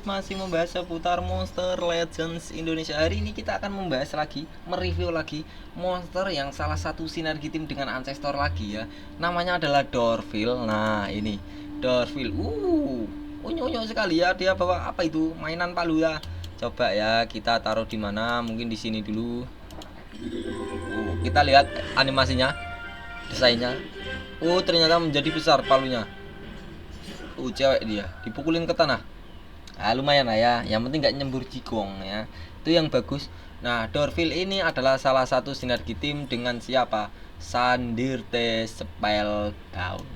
masih membahas seputar Monster Legends Indonesia. Hari ini kita akan membahas lagi, mereview lagi monster yang salah satu sinergi tim dengan Ancestor lagi ya. Namanya adalah Dorville. Nah, ini Dorville. Unyu-unyu sekali ya, dia bawa apa itu? Mainan palu ya. Coba ya kita taruh di mana? Mungkin di sini dulu. Kita lihat animasinya, desainnya. Ternyata menjadi besar palunya. Cewek dia dipukulin ke tanah. Lumayan lah ya, yang penting nggak nyembur jigong ya, itu yang bagus. Nah, Dorville ini adalah salah satu sinergi tim dengan siapa? Sandirte Spellbound,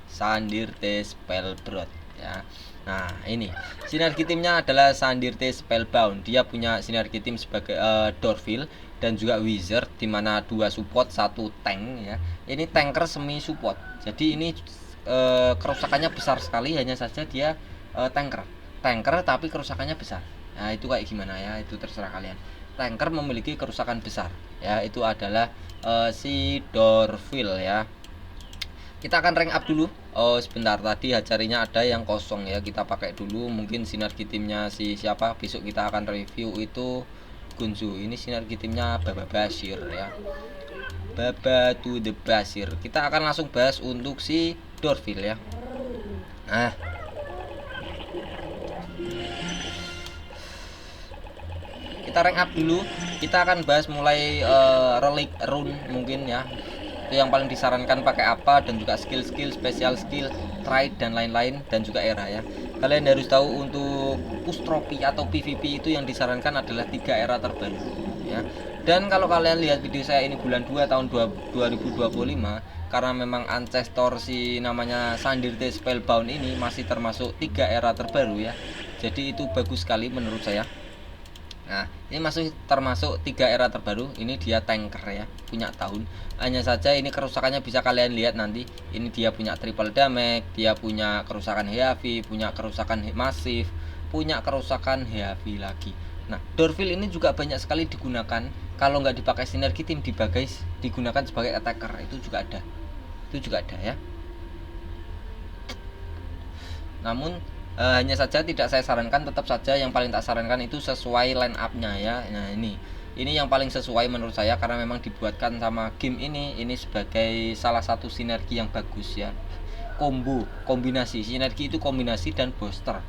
Sandirte Spellbound ya. Nah, ini sinergi timnya adalah Sandirte Spellbound. Dia punya sinergi tim sebagai Dorville dan juga Wizard, dimana 2 support 1 tank ya. Ini tanker semi support, jadi ini kerusakannya besar sekali. Hanya saja dia tanker tapi kerusakannya besar. Nah, itu kayak gimana ya, itu terserah kalian. Tanker memiliki kerusakan besar ya, itu adalah si Dorville ya. Kita akan rank up dulu. Sebentar, tadi hacarinya ada yang kosong ya, kita pakai dulu. Mungkin sinergi timnya si siapa, besok kita akan review itu Gunzu. Ini sinergi timnya Baba Basir ya, Baba to the Basir. Kita akan langsung bahas untuk si Dorville ya. Nah, kita rank up dulu. Kita akan bahas mulai relic rune mungkin ya, itu yang paling disarankan pakai apa, dan juga skill-skill, special skill, trait dan lain-lain, dan juga era ya. Kalian harus tahu untuk push trophy atau PvP itu yang disarankan adalah 3 era terbaru ya. Dan kalau kalian lihat video saya ini bulan 2 tahun 2025, karena memang Ancestor si namanya Sandirte Spellbound ini masih termasuk 3 era terbaru ya. Jadi itu bagus sekali menurut saya. Nah, ini masih termasuk 3 era terbaru. Ini dia tanker ya, punya tahun. Hanya saja ini kerusakannya bisa kalian lihat nanti. Ini dia punya triple damage, dia punya kerusakan heavy, punya kerusakan masif, punya kerusakan heavy lagi. Nah, Dorville ini juga banyak sekali digunakan. Kalau nggak dipakai sinergi tim, digunakan sebagai attacker, itu juga ada ya. Namun hanya saja tidak saya sarankan, tetap saja yang paling tak sarankan itu sesuai line up nya ya. Nah, ini yang paling sesuai menurut saya, karena memang dibuatkan sama game ini sebagai salah satu sinergi yang bagus ya. Kombinasi sinergi itu kombinasi dan booster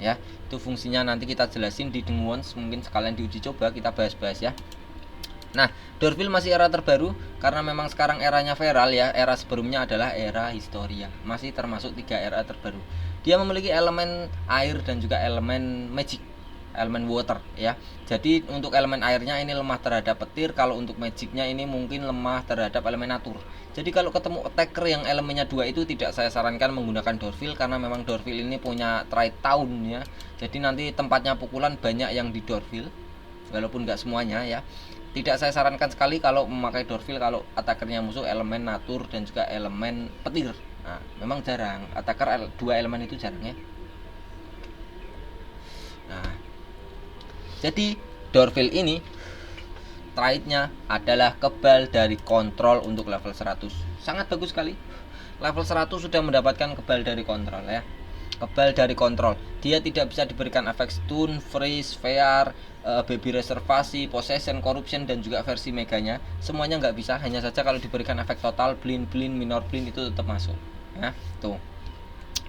ya. Itu fungsinya nanti kita jelasin di Dengwons, mungkin sekalian diuji coba kita bahas-bahas ya. Nah, Dorville masih era terbaru karena memang sekarang eranya viral ya. Era sebelumnya adalah era Historia. Masih termasuk 3 era terbaru. Dia memiliki elemen air dan juga elemen magic, elemen water ya. Jadi untuk elemen airnya ini lemah terhadap petir, kalau untuk magicnya ini mungkin lemah terhadap elemen natur. Jadi kalau ketemu attacker yang elemennya 2 itu tidak saya sarankan menggunakan Dorville, karena memang Dorville ini punya trait tahun ya. Jadi nanti tempatnya pukulan banyak yang di Dorville, walaupun nggak semuanya ya. Tidak saya sarankan sekali kalau memakai Dorville kalau attackernya musuh elemen natur dan juga elemen petir. Nah, memang jarang attacker 2 elemen itu jarang ya. Nah, jadi Dorville ini traitnya adalah kebal dari kontrol untuk level 100. Sangat bagus sekali. Level 100 sudah mendapatkan kebal dari kontrol ya. Kebal dari kontrol. Dia tidak bisa diberikan efek stun, freeze, fear, baby reservasi, possession, corruption, dan juga versi meganya. Semuanya nggak bisa. Hanya saja kalau diberikan efek total, blind, minor blind itu tetap masuk ya. Tuh,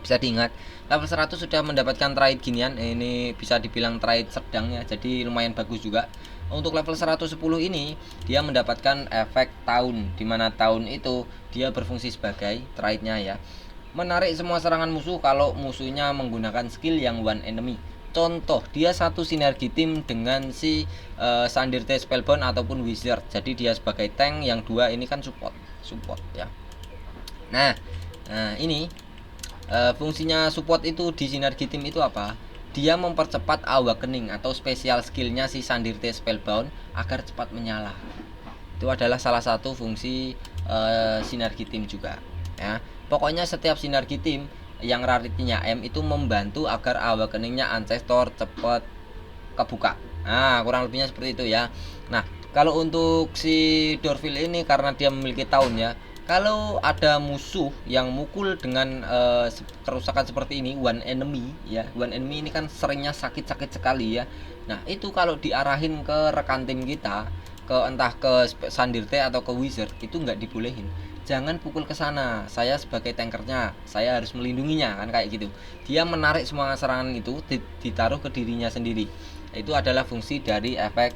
bisa diingat, level 100 sudah mendapatkan trait ginian. Ini bisa dibilang trait sedang ya, jadi lumayan bagus juga. Untuk level 110 ini dia mendapatkan efek tahun, dimana tahun itu dia berfungsi sebagai traitnya ya, menarik semua serangan musuh kalau musuhnya menggunakan skill yang one enemy. Contoh, dia satu sinergi tim dengan si Sandirte Spellbound ataupun Wizard. Jadi dia sebagai tank, yang 2 ini kan support ya. Nah, ini fungsinya support itu di sinergi tim itu apa? Dia mempercepat awakening atau special skillnya si Sandirte Spellbound agar cepat menyala. Itu adalah salah satu fungsi sinergi tim juga ya. Pokoknya setiap sinergi tim yang rarity-nya M itu membantu agar awakeningnya Ancestor cepat kebuka. Nah, kurang lebihnya seperti itu ya. Nah, kalau untuk si Dorville ini karena dia memiliki tahun ya, Kalau ada musuh yang mukul dengan kerusakan seperti ini, one enemy ya, one enemy ini kan seringnya sakit-sakit sekali ya. Nah itu kalau diarahin ke rekan tim kita, ke entah ke Sandirte atau ke Wizard, itu nggak dibolehin. Jangan pukul ke sana, saya sebagai tankernya, saya harus melindunginya, kan kayak gitu. Dia menarik semua serangan itu ditaruh ke dirinya sendiri. Itu adalah fungsi dari efek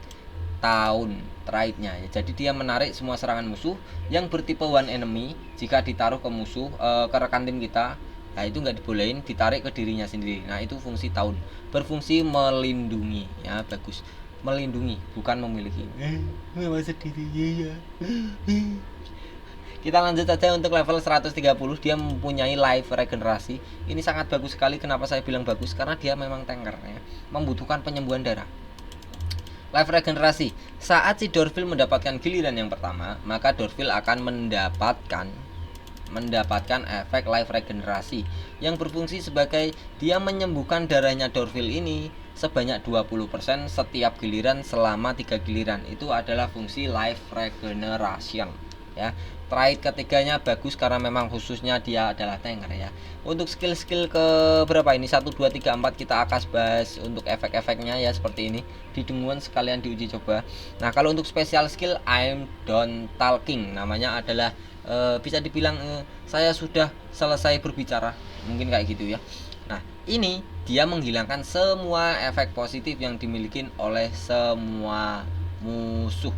tahun trade-nya ya. Jadi dia menarik semua serangan musuh yang bertipe one enemy jika ditaruh ke musuh ke rekan tim kita. Nah itu nggak dibolehin, ditarik ke dirinya sendiri. Nah itu fungsi tahun, berfungsi melindungi ya, bagus, melindungi bukan memiliki. Masa dirinya ya. Kita lanjut saja untuk level 130. Dia mempunyai life regenerasi. Ini sangat bagus sekali. Kenapa saya bilang bagus? Karena dia memang tanker ya, membutuhkan penyembuhan darah. Life regenerasi. Saat si Dorville mendapatkan giliran yang pertama, maka Dorville akan mendapatkan efek life regenerasi yang berfungsi sebagai dia menyembuhkan darahnya Dorville ini sebanyak 20% setiap giliran selama 3 giliran. Itu adalah fungsi life regeneration ya. Trait ketiganya bagus karena memang khususnya dia adalah tanker ya. Untuk skill-skill ke berapa ini? 1 2 3 4 kita akan bahas untuk efek-efeknya ya, seperti ini. Didenguan sekalian diuji coba. Nah, kalau untuk special skill I'm done talking, namanya adalah bisa dibilang saya sudah selesai berbicara, mungkin kayak gitu ya. Nah, ini dia menghilangkan semua efek positif yang dimiliki oleh semua musuh.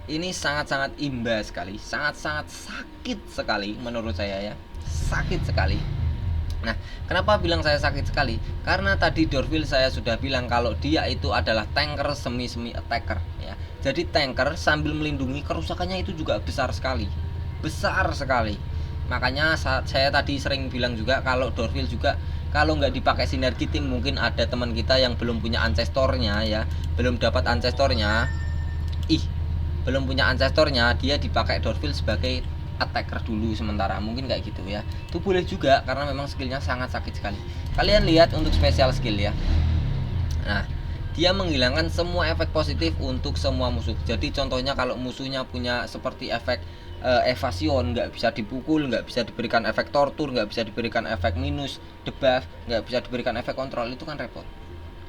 Ini sangat-sangat imbas sekali, sangat-sangat sakit sekali menurut saya ya, sakit sekali. Nah, kenapa bilang saya sakit sekali? Karena tadi Dorville saya sudah bilang kalau dia itu adalah tanker semi attacker ya. Jadi tanker sambil melindungi, kerusakannya itu juga besar sekali, besar sekali. Makanya saya tadi sering bilang juga kalau Dorville juga kalau nggak dipakai sinergi tim, mungkin ada teman kita yang belum punya ancestornya ya, belum dapat ancestornya, belum punya ancestornya, dia dipakai Dorville sebagai attacker dulu sementara, mungkin kayak gitu ya. Itu boleh juga karena memang skillnya sangat sakit sekali. Kalian lihat untuk special skill ya. Nah, dia menghilangkan semua efek positif untuk semua musuh. Jadi contohnya kalau musuhnya punya seperti efek evasion, nggak bisa dipukul, nggak bisa diberikan efek tortur, nggak bisa diberikan efek minus, debuff, nggak bisa diberikan efek kontrol, itu kan repot.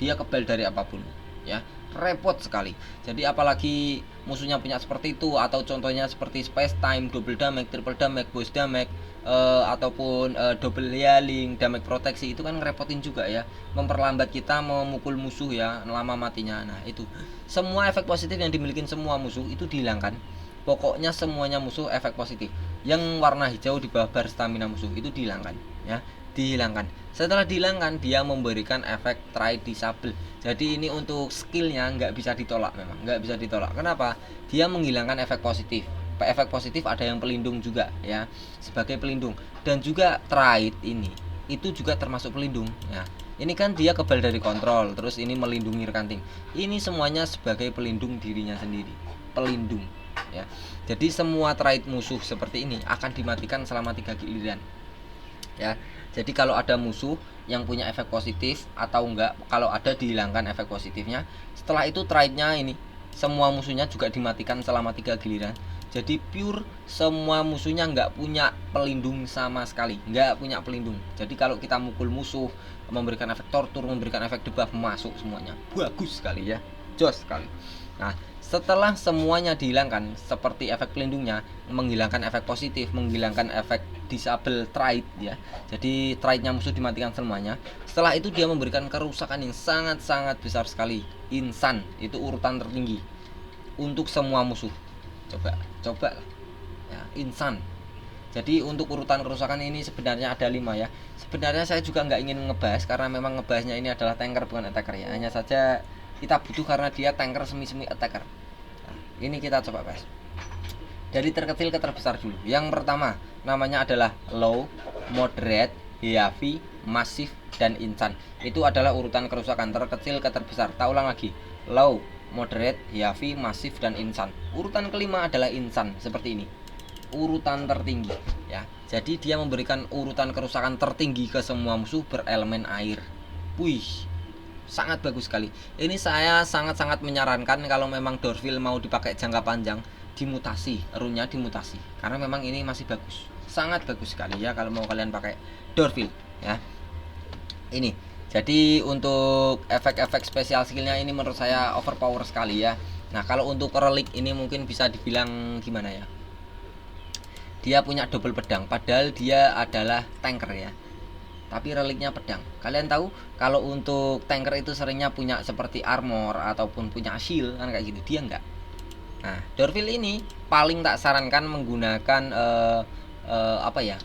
Dia kebal dari apapun ya, repot sekali. Jadi apalagi musuhnya punya seperti itu, atau contohnya seperti space time, double damage, triple damage, boss damage, ataupun double healing, damage proteksi, itu kan ngerepotin juga ya, memperlambat kita memukul musuh ya, lama matinya. Nah itu semua efek positif yang dimiliki semua musuh itu dihilangkan. Pokoknya semuanya musuh efek positif yang warna hijau di bawah bar stamina musuh itu dihilangkan ya, dihilangkan. Setelah dihilangkan, dia memberikan efek try disable. Jadi ini untuk skillnya nggak bisa ditolak, memang nggak bisa ditolak. Kenapa? Dia menghilangkan efek positif. Efek positif ada yang pelindung juga ya, sebagai pelindung. Dan juga trait ini itu juga termasuk pelindung ya. Ini kan dia kebal dari kontrol, terus ini melindungi rekan tim. Ini semuanya sebagai pelindung dirinya sendiri, pelindung ya. Jadi semua trait musuh seperti ini akan dimatikan selama 3 giliran ya. Jadi kalau ada musuh yang punya efek positif atau enggak, kalau ada dihilangkan efek positifnya. Setelah itu traitnya ini semua musuhnya juga dimatikan selama 3 giliran. Jadi pure semua musuhnya nggak punya pelindung sama sekali, nggak punya pelindung. Jadi kalau kita mukul musuh, memberikan efek tortur, memberikan efek debuff, masuk semuanya. Bagus sekali ya, jos sekali. Nah, setelah semuanya dihilangkan seperti efek pelindungnya, menghilangkan efek positif, menghilangkan efek disable trait ya. Jadi traitnya musuh dimatikan semuanya. Setelah itu dia memberikan kerusakan yang sangat-sangat besar sekali. Insan itu urutan tertinggi untuk semua musuh. Coba ya, insan. Jadi untuk urutan kerusakan ini sebenarnya ada 5 ya. Sebenarnya saya juga nggak ingin ngebahas karena memang ngebahasnya ini adalah tanker bukan attacker ya. Hanya saja kita butuh karena dia tanker semi attacker. Nah, ini kita coba bahas dari terkecil ke terbesar dulu. Yang pertama namanya adalah low, moderate, heavy, massive, dan insan. Itu adalah urutan kerusakan terkecil ke terbesar. Tak ulang lagi, low, moderate, heavy, massive, dan insan. Urutan kelima adalah insan, seperti ini, urutan tertinggi ya. Jadi dia memberikan urutan kerusakan tertinggi ke semua musuh berelemen air. Wih, sangat bagus sekali. Ini saya sangat-sangat menyarankan kalau memang Dorville mau dipakai jangka panjang, dimutasi, runnya dimutasi, karena memang ini masih bagus, sangat bagus sekali ya kalau mau kalian pakai Dorville ya. Ini jadi untuk efek-efek spesial skillnya ini menurut saya overpower sekali ya. Nah kalau untuk relik ini mungkin bisa dibilang gimana ya, dia punya double pedang padahal dia adalah tanker ya, tapi reliknya pedang. Kalian tahu kalau untuk tanker itu seringnya punya seperti armor ataupun punya shield kan kayak gitu, dia enggak. Nah Dorville ini paling tak sarankan menggunakan apa ya,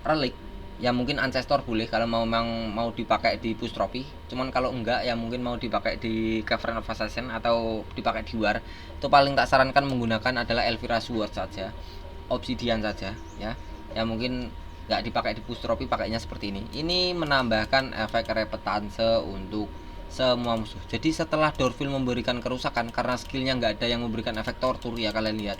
relik ya. Mungkin ancestor boleh kalau mau dipakai di push trophy, cuman kalau enggak ya mungkin mau dipakai di Cavern of Assassin atau dipakai di war, itu paling tak sarankan menggunakan adalah Elvira Sword saja, Obsidian saja ya. Ya mungkin nggak dipakai di push trophy, pakainya seperti ini. Ini menambahkan efek repetance untuk semua musuh. Jadi setelah Dorville memberikan kerusakan, karena skillnya nggak ada yang memberikan efek torture ya, kalian lihat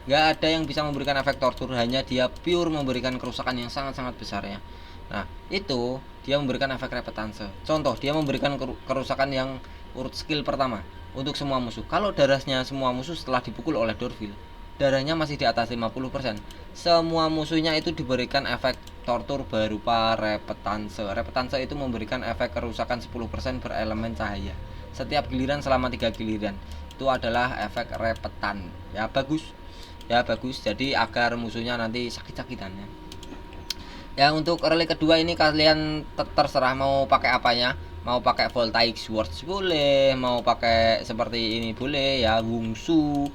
nggak ada yang bisa memberikan efek torture, hanya dia pure memberikan kerusakan yang sangat-sangat besar ya. Nah itu dia memberikan efek repetance. Contoh, dia memberikan kerusakan yang urut skill pertama untuk semua musuh. Kalau darahnya semua musuh setelah dipukul oleh Dorville, darahnya masih di atas 50%, semua musuhnya itu diberikan efek torture berupa repetance. Repetance itu memberikan efek kerusakan 10% berelemen cahaya setiap giliran selama 3 giliran. Itu adalah efek repetan ya, bagus ya, bagus. Jadi agar musuhnya nanti sakit-sakitan ya. Ya untuk relik kedua ini kalian terserah mau pakai apanya, mau pakai Voltaic Swords boleh, mau pakai seperti ini boleh ya, Wingsu,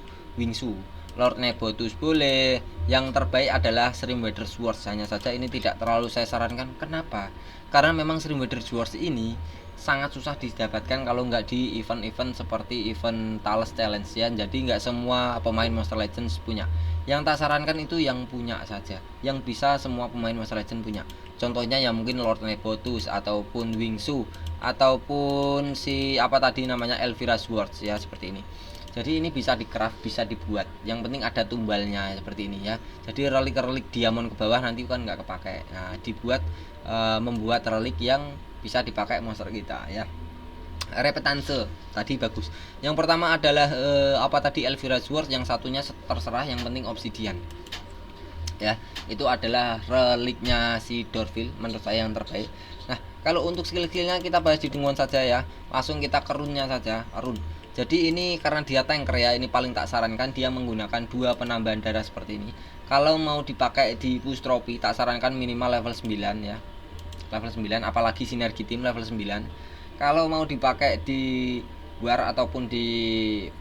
Lord Nebotus boleh. Yang terbaik adalah Shrimpweather Swords, hanya saja ini tidak terlalu saya sarankan. Kenapa? Karena memang Shrimpweather Swords ini sangat susah didapatkan kalau nggak di event-event seperti event Talos Challenge ya. Jadi nggak semua pemain Monster Legends punya. Yang tak sarankan itu yang punya saja, yang bisa semua pemain Monster Legends punya. Contohnya ya mungkin Lord Nebotus ataupun Wingsu ataupun si apa tadi namanya Elvira Swords ya, seperti ini. Jadi ini bisa di craft, bisa dibuat. Yang penting ada tumbalnya seperti ini ya. Jadi relik-relik diamond ke bawah nanti kan nggak kepake. Nah dibuat membuat relik yang bisa dipakai monster kita ya. Repetance tadi bagus. Yang pertama adalah apa tadi, Elvira Sword, yang satunya terserah, yang penting Obsidian ya. Itu adalah reliknya si Dorville, menurut saya yang terbaik. Nah kalau untuk skill-skillnya kita bahas di tungguan saja ya, langsung kita ke runnya saja. Run, jadi ini karena dia tanker ya, ini paling tak sarankan dia menggunakan 2 penambahan darah seperti ini. Kalau mau dipakai di push trophy tak sarankan minimal level 9 ya, level 9, apalagi sinergi tim level 9. Kalau mau dipakai di war ataupun di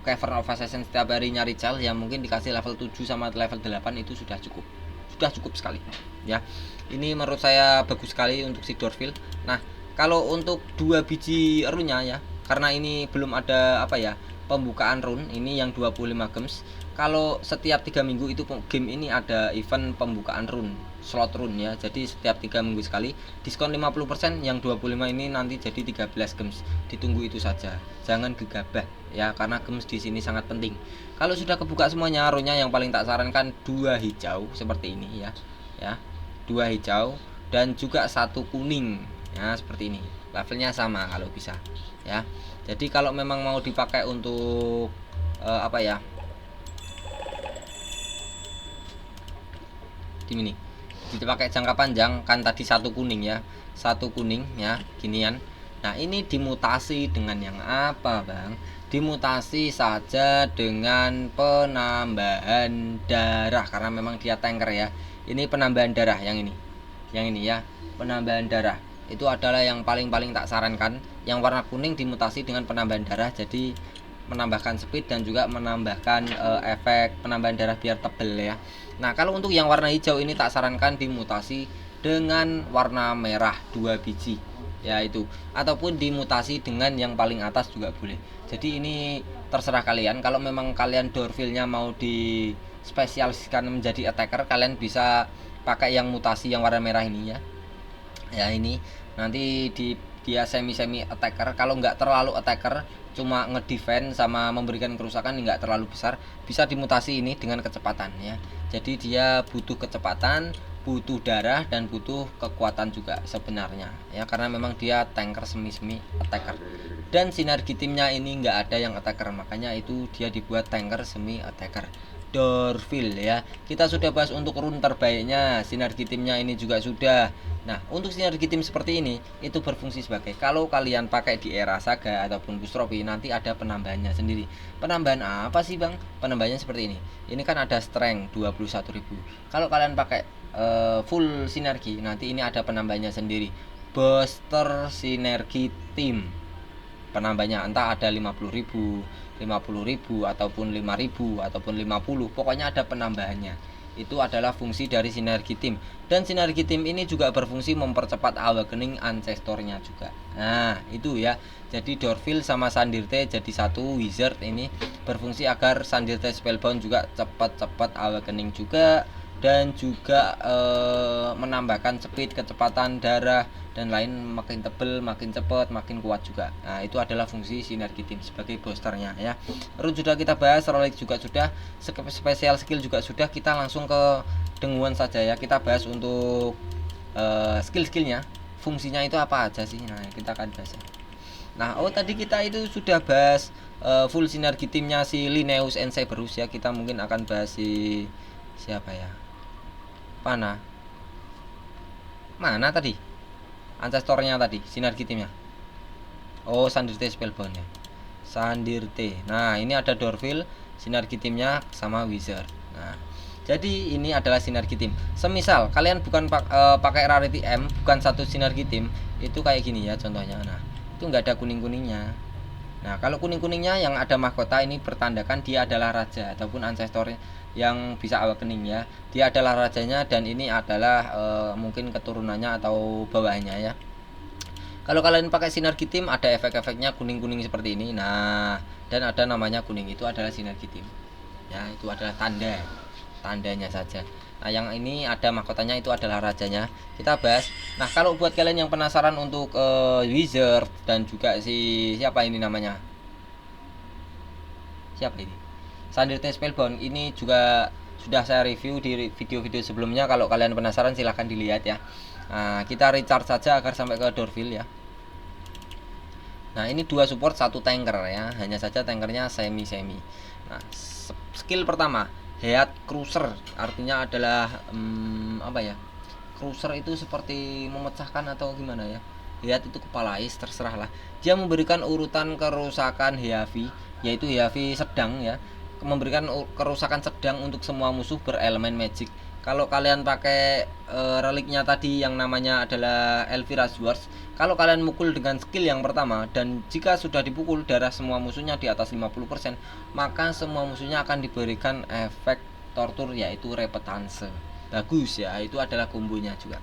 Cavern of Assassin setiap hari nyari cal ya, mungkin dikasih level 7 sama level 8 itu sudah cukup sekali ya. Ini menurut saya bagus sekali untuk si Dorville. Nah kalau untuk 2 biji runnya ya, karena ini belum ada apa ya, pembukaan run ini yang 25 games. Kalau setiap 3 minggu itu game ini ada event pembukaan run, slot run ya. Jadi setiap 3 minggu sekali diskon 50%, yang 25 ini nanti jadi 13 games. Ditunggu itu saja, jangan gegabah ya, karena games di sini sangat penting. Kalau sudah kebuka semuanya runnya, yang paling tak sarankan 2 hijau seperti ini ya. Ya, 2 hijau dan juga 1 kuning ya, seperti ini. Levelnya sama kalau bisa ya. Jadi kalau memang mau dipakai untuk apa ya, ini dipakai jangka panjang kan tadi 1 kuning ya, 1 kuning ya ginian. Nah ini dimutasi dengan yang apa bang? Dimutasi saja dengan penambahan darah, karena memang dia tanker ya. Ini penambahan darah yang ini ya, penambahan darah itu adalah yang paling tak sarankan. Yang warna kuning dimutasi dengan penambahan darah, jadi menambahkan speed dan juga menambahkan efek penambahan darah biar tebel ya. Nah kalau untuk yang warna hijau ini tak sarankan dimutasi dengan warna merah 2 biji ya itu, ataupun dimutasi dengan yang paling atas juga boleh. Jadi ini terserah kalian. Kalau memang kalian Dorville-nya mau di spesialiskan menjadi attacker, kalian bisa pakai yang mutasi yang warna merah ini ya. Ya ini nanti dia semi attacker. Kalau nggak terlalu attacker, cuma ngedefend sama memberikan kerusakan nggak terlalu besar, bisa dimutasi ini dengan kecepatan ya. Jadi dia butuh kecepatan butuh darah dan butuh kekuatan juga sebenarnya ya, karena memang dia tanker semi attacker. Dan sinergi timnya ini nggak ada yang attacker, makanya itu dia dibuat tanker semi attacker. Dorville ya, kita sudah bahas untuk rune terbaiknya. Sinergi timnya ini juga sudah. Nah, untuk sinergi tim seperti ini itu berfungsi sebagai, kalau kalian pakai di era saga ataupun boost trophy, nanti ada penambahannya sendiri. Penambahan apa sih bang? Penambahannya seperti ini. Ini kan ada strength 21.000. Kalau kalian pakai full sinergi, nanti ini ada penambahannya sendiri. Booster sinergi tim, penambahnya entah ada 50.000, 50.000 ataupun 5.000 ataupun 50, pokoknya ada penambahannya. Itu adalah fungsi dari sinergi tim. Dan sinergi tim ini juga berfungsi mempercepat awakening ancestornya juga. Nah itu ya, jadi Dorville sama Sandirte jadi satu wizard ini berfungsi agar Sandirte spellbound juga cepat-cepat awakening juga, dan juga menambahkan speed, kecepatan darah dan lain, makin tebel, makin cepat, makin kuat juga. Nah itu adalah fungsi sinergi tim sebagai boosternya ya. Rune sudah kita bahas, relic juga sudah, spesial skill juga sudah. Kita langsung ke denguan saja ya. Kita bahas untuk skill-skillnya, fungsinya itu apa aja sih. Nah kita akan bahas ya. Nah tadi kita itu sudah bahas full sinergi timnya si Linnaeus and Cerberus ya. Kita mungkin akan bahas si siapa ya, mana tadi ancestornya tadi, sinergi timnya. Oh Sandirte spellbound ya, Sandirte. Nah ini ada Dorville, sinergi timnya sama wizard. Nah jadi ini adalah sinergi tim. Semisal kalian bukan pakai rarity M, bukan satu sinergi tim, itu kayak gini ya contohnya. Nah itu nggak ada kuning-kuningnya. Nah kalau kuning-kuningnya yang ada mahkota, ini bertandakan dia adalah raja ataupun ancestor yang bisa awakening ya. Dia adalah rajanya, dan ini adalah mungkin keturunannya atau bawahnya ya. Kalau kalian pakai sinergi tim, ada efek-efeknya kuning-kuning seperti ini. Nah dan ada namanya kuning, itu adalah sinergi tim ya, itu adalah tandanya saja. Nah yang ini ada mahkotanya, itu adalah rajanya. Kita bahas. Nah kalau buat kalian yang penasaran untuk wizard dan juga si siapa ini namanya, siapa ini, Sandirte spellbound, ini juga sudah saya review di video-video sebelumnya. Kalau kalian penasaran silahkan dilihat ya. Nah kita recharge saja agar sampai ke Dorville ya. Nah ini dua support, satu tanker ya, hanya saja tankernya semi. Nah skill pertama, Heat Cruiser, artinya adalah apa ya, cruiser itu seperti memecahkan atau gimana ya. Heat itu kepala is, terserah lah. Dia memberikan urutan kerusakan heavy, yaitu heavy sedang ya, memberikan kerusakan sedang untuk semua musuh berelemen magic. Kalau kalian pakai reliknya tadi yang namanya adalah Elvira's Wars, kalau kalian mukul dengan skill yang pertama, dan jika sudah dipukul darah semua musuhnya di atas 50%, maka semua musuhnya akan diberikan efek tortur, yaitu repetance. Bagus ya, itu adalah kombonya juga.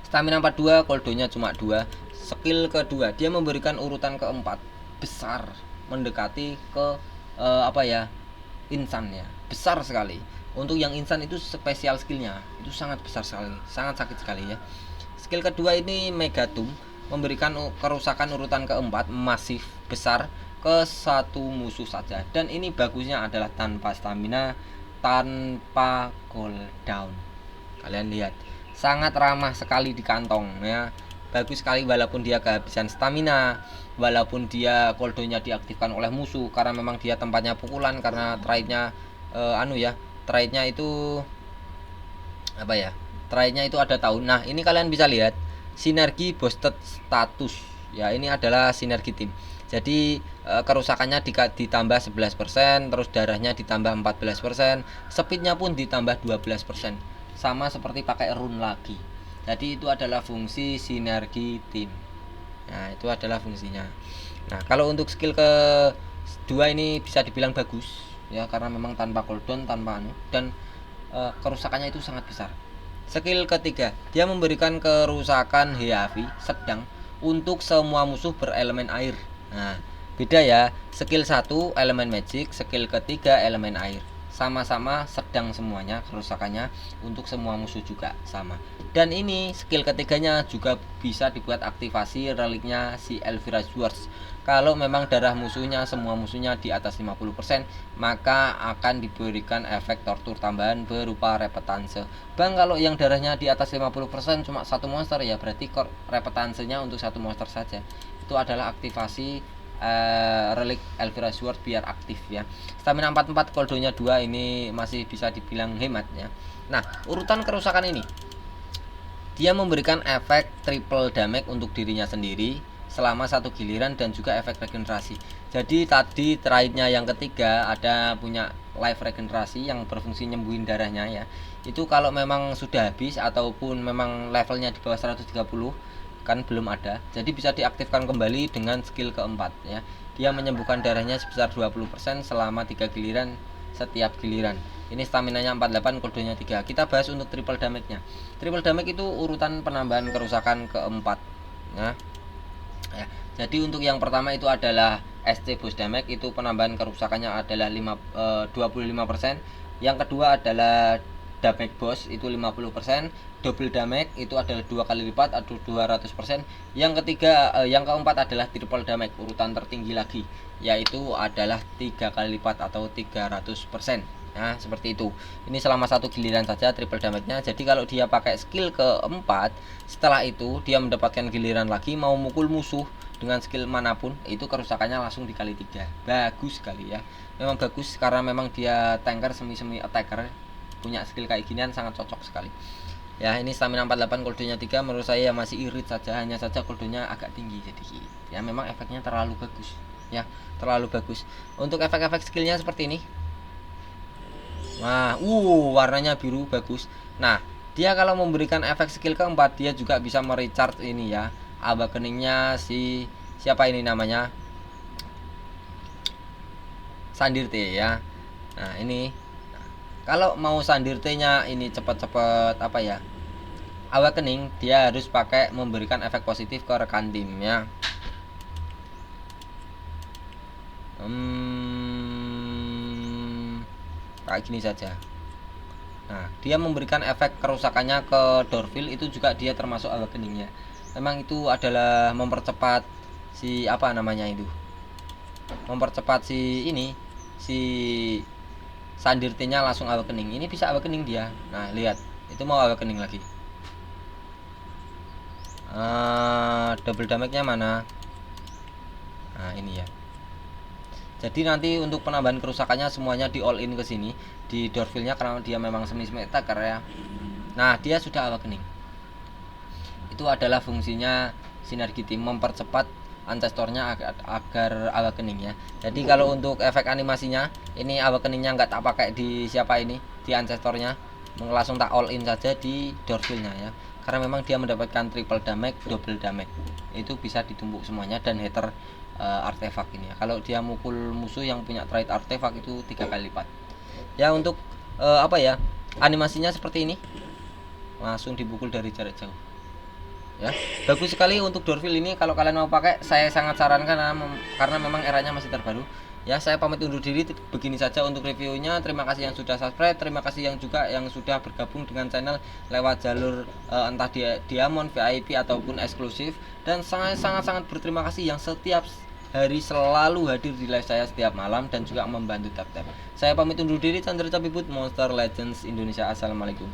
Stamina 42, koldonya cuma 2. Skill kedua, dia memberikan urutan keempat besar, mendekati ke apa ya, insan ya, besar sekali. Untuk yang insan itu spesial skillnya itu sangat besar sekali, sangat sakit sekali ya. Skill kedua ini Megatum, memberikan kerusakan urutan keempat masif besar ke satu musuh saja, dan ini bagusnya adalah tanpa stamina, tanpa cooldown. Kalian lihat, sangat ramah sekali di kantong ya, bagus sekali. Walaupun dia kehabisan stamina, walaupun dia cooldownnya diaktifkan oleh musuh, karena memang dia tempatnya pukulan, karena trade-nya trade-nya itu apa ya, trade-nya itu ada tahun. Nah ini kalian bisa lihat sinergi boosted status ya, ini adalah sinergi tim. Jadi kerusakannya ditambah 11%, terus darahnya ditambah 14%, speednya pun ditambah 12%, sama seperti pakai rune lagi. Jadi itu adalah fungsi sinergi tim. Nah itu adalah fungsinya. Nah kalau untuk skill kedua ini bisa dibilang bagus ya, karena memang tanpa cooldown, tanpa dan kerusakannya itu sangat besar. Skill ketiga, dia memberikan kerusakan heavy sedang untuk semua musuh berelemen air. Nah beda ya, skill 1 elemen magic, skill ketiga elemen air. sama-sama sedang semuanya kerusakannya, untuk semua musuh juga sama. Dan ini skill ketiganya juga bisa dibuat aktivasi reliknya si Elvira Swords. Kalau memang darah musuhnya, semua musuhnya di atas 50%, maka akan diberikan efek tortur tambahan berupa repetanse. Bang, kalau yang darahnya di atas 50% cuma satu monster, ya berarti repetansenya untuk satu monster saja. Itu adalah aktivasi relik Elvira Sword biar aktif ya. Stamina 44, koldonya 2, ini masih bisa dibilang hemat ya. Nah, urutan kerusakan ini, dia memberikan efek triple damage untuk dirinya sendiri selama satu giliran dan juga efek regenerasi. Jadi tadi terakhirnya yang ketiga ada punya life regenerasi yang berfungsi nyembuhin darahnya ya. Itu kalau memang sudah habis ataupun memang levelnya di bawah 130 kan belum ada. Jadi bisa diaktifkan kembali dengan skill keempat ya. Dia menyembuhkan darahnya sebesar 20% selama 3 giliran setiap giliran. Ini stamina-nya 48, kodenya 3. Kita bahas untuk triple damage-nya. Triple damage itu urutan penambahan kerusakan keempat. Nah, ya. Jadi untuk yang pertama itu adalah SC boost damage, itu penambahan kerusakannya adalah 25%. Yang kedua adalah damage boss, itu 50%. Double damage itu adalah 2 kali lipat atau 200%. Yang ketiga yang keempat adalah triple damage, urutan tertinggi lagi, yaitu adalah 3 kali lipat atau 300%. Nah, seperti itu. Ini selama satu giliran saja triple damage-nya. Jadi kalau dia pakai skill keempat, setelah itu dia mendapatkan giliran lagi, mau mukul musuh dengan skill manapun, itu kerusakannya langsung dikali 3. Bagus sekali ya. Memang bagus karena memang dia tanker semi-semi attacker, punya skill kayak ginian sangat cocok sekali. Ya, ini stamina 48, koldonya 3, menurut saya masih irit saja, hanya saja koldonya agak tinggi. Jadi ya memang efeknya terlalu bagus. Ya, terlalu bagus. Untuk efek-efek skillnya seperti ini. Nah, warnanya biru bagus. Nah, dia kalau memberikan efek skill keempat, dia juga bisa merecharge ini ya, awakeningnya si siapa ini namanya, Sandirte ya. Nah, ini kalau mau Sandirte nya ini cepat-cepat apa ya, awakening, dia harus pakai memberikan efek positif ke rekan timnya. Kayak gini saja. Nah, dia memberikan efek kerusakannya ke Dorville, itu juga dia termasuk awakeningnya. Memang itu adalah mempercepat si apa namanya itu, mempercepat si ini, si Sandirte-nya langsung awakening. Ini bisa awakening dia. Nah, lihat, itu mau awakening lagi. Double damage-nya mana? Nah, ini ya. Jadi nanti untuk penambahan kerusakannya semuanya di all in ke sini di Dorville-nya, karena dia memang semi-semi attacker ya. Nah, dia sudah awakening. Itu adalah fungsinya sinergi tim, mempercepat ancestornya agar awakening ya. Jadi kalau untuk efek animasinya, ini awakeningnya nggak tak pakai di siapa ini, di ancestornya, langsung tak all in saja di Dorville-nya ya. Karena memang dia mendapatkan triple damage, double damage. Itu bisa ditumbuk semuanya, dan hater artefak ini ya. Kalau dia mukul musuh yang punya trait artefak itu 3 kali lipat. Ya, untuk apa ya, animasinya seperti ini. Langsung dipukul dari jarak jauh. Ya, bagus sekali untuk Dorville ini. Kalau kalian mau pakai, saya sangat sarankan karena memang eranya masih terbaru. Ya, saya pamit undur diri, begini saja untuk reviewnya. Terima kasih yang sudah subscribe, terima kasih yang juga yang sudah bergabung dengan channel lewat jalur entah diamond, VIP ataupun eksklusif. Dan sangat berterima kasih yang setiap hari selalu hadir di live saya setiap malam dan juga membantu tap-tap. Saya pamit undur diri, Chandra Capibut, Monster Legends Indonesia. Assalamualaikum.